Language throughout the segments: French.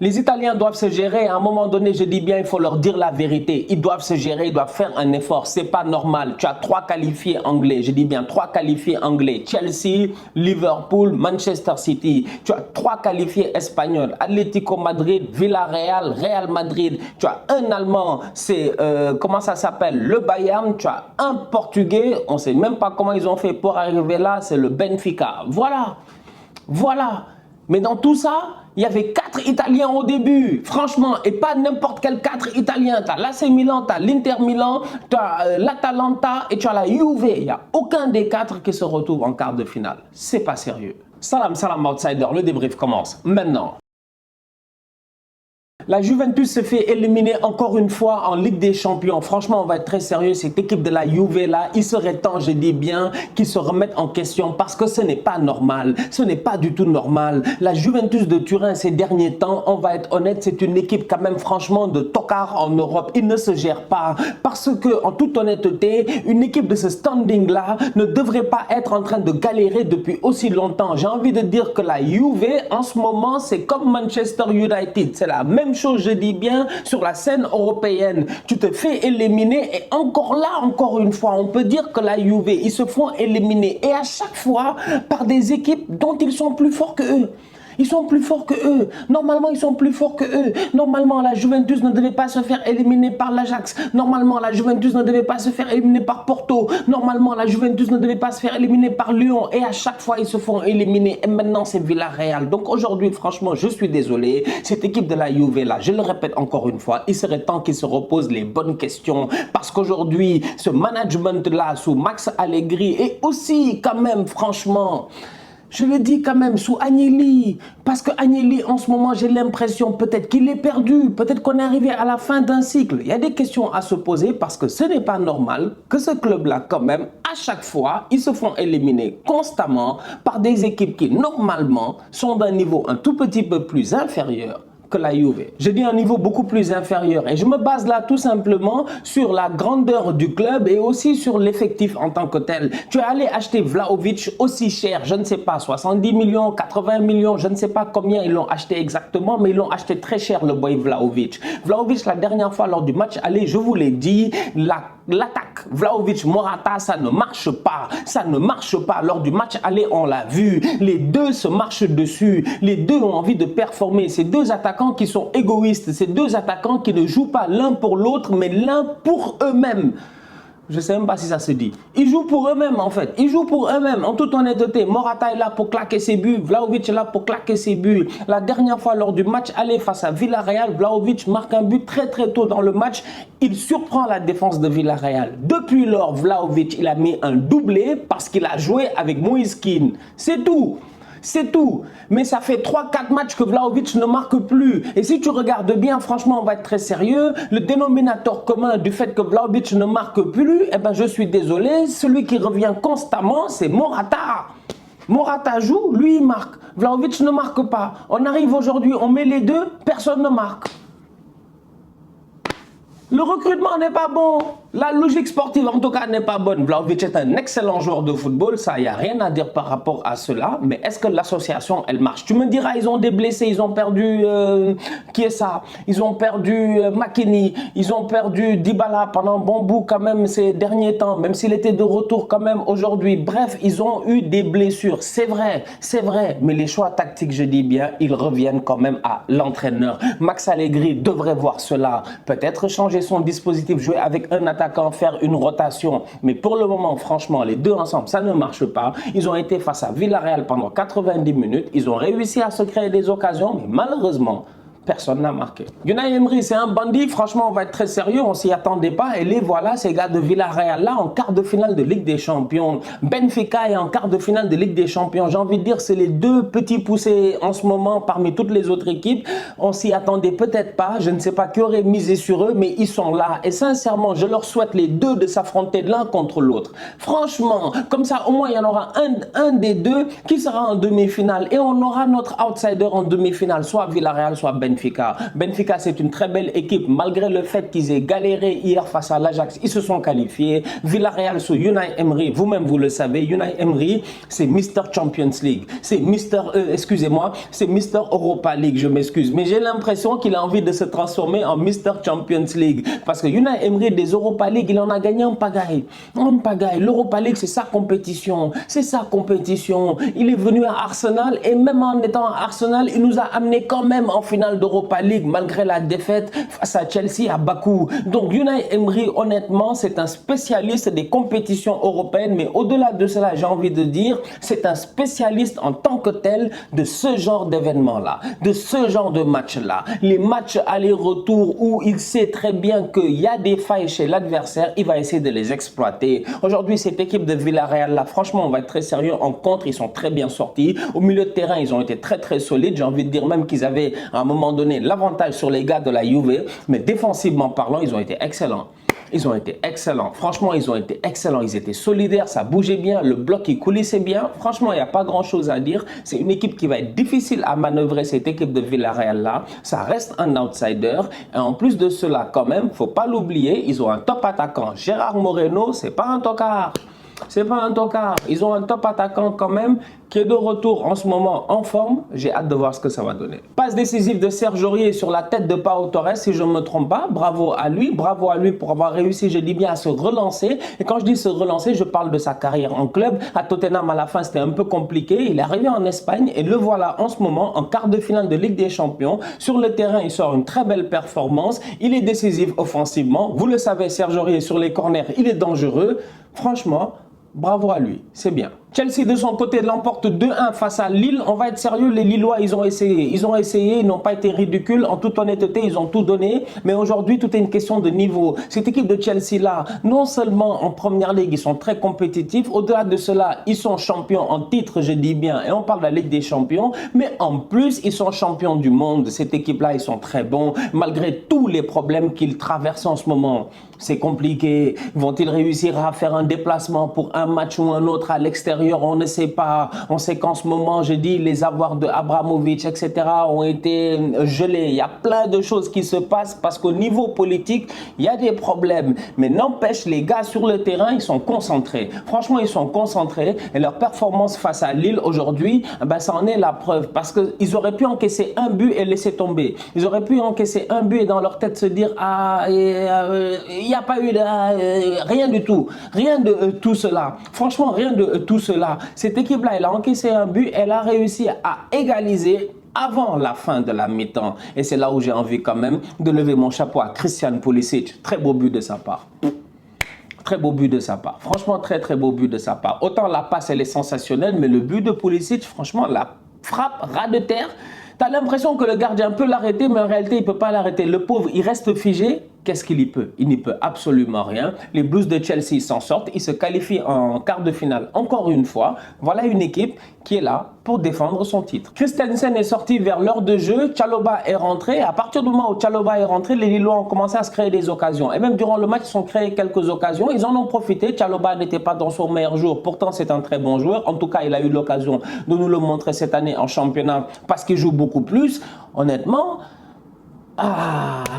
Les Italiens doivent se gérer. À un moment donné, je dis bien, il faut leur dire la vérité. Ils doivent se gérer, ils doivent faire un effort. C'est pas normal. Tu as 3 qualifiés anglais. Je dis bien 3 qualifiés anglais. Chelsea, Liverpool, Manchester City. Tu as 3 qualifiés espagnols. Atlético Madrid, Villarreal, Real Madrid. Tu as un Allemand, c'est comment ça s'appelle? Le Bayern. Tu as un Portugais. On ne sait même pas comment ils ont fait pour arriver là. C'est le Benfica. Voilà. Voilà. Mais dans tout ça, il y avait 4 Italiens au début, franchement, et pas n'importe quel 4 Italiens. Tu as l'AC Milan, tu as l'Inter Milan, tu as l'Atalanta et tu as la Juve. Il n'y a aucun des 4 qui se retrouve en quart de finale. C'est pas sérieux. Salam, salam outsider, le débrief commence maintenant. La Juventus se fait éliminer encore une fois en Ligue des Champions. Franchement, on va être très sérieux. Cette équipe de la Juve là, il serait temps, je dis bien, qu'ils se remettent en question parce que ce n'est pas normal. Ce n'est pas du tout normal. La Juventus de Turin ces derniers temps, on va être honnête, c'est une équipe quand même franchement de tocards en Europe. Ils ne se gèrent pas parce que, en toute honnêteté, une équipe de ce standing là ne devrait pas être en train de galérer depuis aussi longtemps. J'ai envie de dire que la Juve, en ce moment, c'est comme Manchester United. C'est la même chose, je dis bien, sur la scène européenne. Tu te fais éliminer et encore là, encore une fois, on peut dire que la Juve, ils se font éliminer et à chaque fois par des équipes dont ils sont plus forts que eux. Ils sont plus forts que eux. Normalement, ils sont plus forts que eux. Normalement, la Juventus ne devait pas se faire éliminer par l'Ajax. Normalement, la Juventus ne devait pas se faire éliminer par Porto. Normalement, la Juventus ne devait pas se faire éliminer par Lyon. Et à chaque fois, ils se font éliminer. Et maintenant, c'est Villarreal. Donc aujourd'hui, franchement, je suis désolé. Cette équipe de la Juve, là, je le répète encore une fois, il serait temps qu'ils se reposent les bonnes questions. Parce qu'aujourd'hui, ce management-là, sous Max Allegri, et aussi, quand même, franchement... Je le dis quand même, sous Agnelli, parce que Agnelli, en ce moment, j'ai l'impression peut-être qu'il est perdu, peut-être qu'on est arrivé à la fin d'un cycle. Il y a des questions à se poser parce que ce n'est pas normal que ce club-là, quand même, à chaque fois, ils se font éliminer constamment par des équipes qui, normalement, sont d'un niveau un tout petit peu plus inférieur que la Juve. Je dis un niveau beaucoup plus inférieur et je me base là tout simplement sur la grandeur du club et aussi sur l'effectif en tant que tel. Tu es allé acheter Vlahovic aussi cher, je ne sais pas, 70 millions, 80 millions, je ne sais pas combien ils l'ont acheté exactement, mais ils l'ont acheté très cher le boy Vlahovic. Vlahovic, la dernière fois lors du match aller, je vous l'ai dit, l'attaque Vlahovic-Morata, ça ne marche pas. Ça ne marche pas. Lors du match aller, on l'a vu. Les deux se marchent dessus. Les deux ont envie de performer. Ces deux attaquants qui sont égoïstes. Ces deux attaquants qui ne jouent pas l'un pour l'autre, mais l'un pour eux-mêmes. Je ne sais même pas si ça se dit. Ils jouent pour eux-mêmes en fait. Ils jouent pour eux-mêmes. En toute honnêteté, Morata est là pour claquer ses buts. Vlahovic est là pour claquer ses buts. La dernière fois lors du match aller face à Villarreal, Vlahovic marque un but très très tôt dans le match. Il surprend la défense de Villarreal. Depuis lors, Vlahovic, il a mis un doublé parce qu'il a joué avec Moïse Kean. C'est tout. C'est tout. Mais ça fait 3-4 matchs que Vlahovic ne marque plus. Et si tu regardes bien, franchement, on va être très sérieux. Le dénominateur commun du fait que Vlahovic ne marque plus, eh ben, je suis désolé, celui qui revient constamment, c'est Morata. Morata joue, lui il marque. Vlahovic ne marque pas. On arrive aujourd'hui, on met les deux, personne ne marque. Le recrutement n'est pas bon. La logique sportive, en tout cas, n'est pas bonne. Vlahovic est un excellent joueur de football. Ça, il n'y a rien à dire par rapport à cela. Mais est-ce que l'association, elle marche? Tu me diras, ils ont des blessés. Ils ont perdu... qui est ça? Ils ont perdu McKennie. Ils ont perdu Dybala pendant un bon bout quand même ces derniers temps. Même s'il était de retour quand même aujourd'hui. Bref, ils ont eu des blessures. C'est vrai, c'est vrai. Mais les choix tactiques, je dis bien, ils reviennent quand même à l'entraîneur. Max Allegri devrait voir cela. Peut-être changer son dispositif, jouer avec un attaquant, faire une rotation. Mais pour le moment, franchement, les deux ensemble, ça ne marche pas. Ils ont été face à Villarreal pendant 90 minutes. Ils ont réussi à se créer des occasions, mais malheureusement, personne n'a marqué. Unai Emery, c'est un bandit. Franchement, on va être très sérieux. On s'y attendait pas. Et les voilà, ces gars de Villarreal là, en quart de finale de Ligue des Champions. Benfica est en quart de finale de Ligue des Champions. J'ai envie de dire, c'est les deux petits poussés en ce moment parmi toutes les autres équipes. On s'y attendait peut-être pas. Je ne sais pas qui aurait misé sur eux, mais ils sont là. Et sincèrement, je leur souhaite les deux de s'affronter l'un contre l'autre. Franchement, comme ça, au moins, il y en aura un des deux qui sera en demi-finale. Et on aura notre outsider en demi-finale, soit Villarreal, soit Benfica. Benfica. Benfica, c'est une très belle équipe. Malgré le fait qu'ils aient galéré hier face à l'Ajax, ils se sont qualifiés. Villarreal sous Unai Emery, vous-même vous le savez, Unai Emery, c'est Mister Champions League. C'est Mister, excusez-moi, c'est Mister Europa League, je m'excuse. Mais j'ai l'impression qu'il a envie de se transformer en Mister Champions League. Parce que Unai Emery des Europa League, il en a gagné en pagaille. En pagaille. L'Europa League, c'est sa compétition. C'est sa compétition. Il est venu à Arsenal et même en étant à Arsenal, il nous a amené quand même en finale d'Europa League malgré la défaite face à Chelsea à Bakou. Donc Unai Emery, honnêtement, c'est un spécialiste des compétitions européennes. Mais au-delà de cela, j'ai envie de dire, c'est un spécialiste en tant que tel de ce genre d'événement-là, de ce genre de match-là. Les matchs aller-retour où il sait très bien qu'il y a des failles chez l'adversaire, il va essayer de les exploiter. Aujourd'hui, cette équipe de Villarreal là, franchement, on va être très sérieux. En contre, ils sont très bien sortis. Au milieu de terrain, ils ont été très solides. J'ai envie de dire même qu'ils avaient à un moment donné l'avantage sur les gars de la Juve. Mais défensivement parlant, ils ont été excellents. Ils ont été excellents. Franchement, ils ont été excellents. Ils étaient solidaires, ça bougeait bien, le bloc, il coulissait bien. Franchement, il n'y a pas grand-chose à dire. C'est une équipe qui va être difficile à manœuvrer, cette équipe de Villarreal-là. Ça reste un outsider. Et en plus de cela, quand même, il ne faut pas l'oublier, ils ont un top attaquant. Gérard Moreno, c'est pas un tocard. C'est pas un tocard. Ils ont un top attaquant quand même qui est de retour en ce moment en forme. J'ai hâte de voir ce que ça va donner. Passe décisive de Serge Aurier sur la tête de Pau Torres, si je ne me trompe pas. Bravo à lui pour avoir réussi, je dis bien, à se relancer. Et quand je dis se relancer, je parle de sa carrière en club. À Tottenham, à la fin, c'était un peu compliqué. Il est arrivé en Espagne et le voilà en ce moment en quart de finale de Ligue des Champions. Sur le terrain, il sort une très belle performance. Il est décisif offensivement. Vous le savez, Serge Aurier, sur les corners, il est dangereux. Franchement, bravo à lui, c'est bien. Chelsea de son côté l'emporte 2-1 face à Lille. On va être sérieux, les Lillois, ils ont essayé, ils n'ont pas été ridicules. En toute honnêteté, ils ont tout donné. Mais aujourd'hui, tout est une question de niveau. Cette équipe de Chelsea là, non seulement en première ligue, ils sont très compétitifs. Au-delà de cela, ils sont champions en titre, je dis bien. Et on parle de la Ligue des Champions. Mais en plus, ils sont champions du monde. Cette équipe là, ils sont très bons. Malgré tous les problèmes qu'ils traversent en ce moment. C'est compliqué. Vont-ils réussir à faire un déplacement pour un match ou un autre à l'extérieur? On ne sait pas. On sait qu'en ce moment, je dis, les avoirs de Abramovich, etc. ont été gelés. Il y a plein de choses qui se passent parce qu'au niveau politique, il y a des problèmes. Mais n'empêche, les gars sur le terrain, ils sont concentrés. Franchement, ils sont concentrés et leur performance face à Lille aujourd'hui, ben, ça en est la preuve parce qu'ils auraient pu encaisser un but et laisser tomber. Ils auraient pu encaisser un but et dans leur tête se dire « Ah, il n'y a pas eu rien du tout. Rien de tout cela. » Franchement, rien de tout cela. Cette équipe-là, elle a encaissé un but, elle a réussi à égaliser avant la fin de la mi-temps. Et c'est là où j'ai envie quand même de lever mon chapeau à Christian Pulisic. Très beau but de sa part. Très beau but de sa part. Franchement, très beau but de sa part. Autant la passe, elle est sensationnelle, mais le but de Pulisic, franchement, la frappe ras de terre. Tu as l'impression que le gardien peut l'arrêter, mais en réalité, il ne peut pas l'arrêter. Le pauvre, il reste figé. Qu'est-ce qu'il y peut? Il n'y peut absolument rien. Les Blues de Chelsea s'en sortent. Ils se qualifient en quart de finale encore une fois. Voilà une équipe qui est là pour défendre son titre. Christensen est sorti vers l'heure de jeu. Chalobah est rentré. À partir du moment où Chalobah est rentré, les Lillois ont commencé à se créer des occasions. Et même durant le match, ils ont créé quelques occasions. Ils en ont profité. Chalobah n'était pas dans son meilleur jour. Pourtant, c'est un très bon joueur. En tout cas, il a eu l'occasion de nous le montrer cette année en championnat parce qu'il joue beaucoup plus. Honnêtement,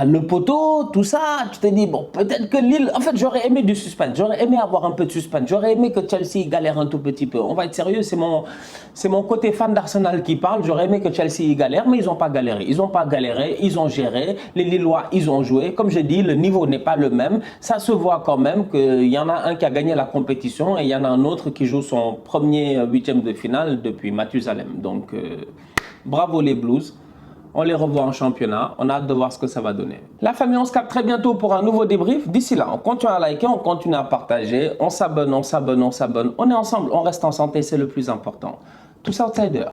le poteau, tout ça, tu te dis, bon, peut-être que Lille... En fait, j'aurais aimé du suspense. J'aurais aimé avoir un peu de suspense. J'aurais aimé que Chelsea galère un tout petit peu. On va être sérieux, c'est mon côté fan d'Arsenal qui parle. J'aurais aimé que Chelsea galère, mais ils n'ont pas galéré. Ils n'ont pas galéré, ils ont géré. Les Lillois, ils ont joué. Comme je dis, le niveau n'est pas le même. Ça se voit quand même qu'il y en a un qui a gagné la compétition et il y en a un autre qui joue son premier huitième de finale depuis Mathusalem. Donc, bravo les Blues. On les revoit en championnat. On a hâte de voir ce que ça va donner. La famille, on se capte très bientôt pour un nouveau débrief. D'ici là, on continue à liker, on continue à partager. On s'abonne, on s'abonne, on s'abonne. On est ensemble, on reste en santé, c'est le plus important. Tous outsiders.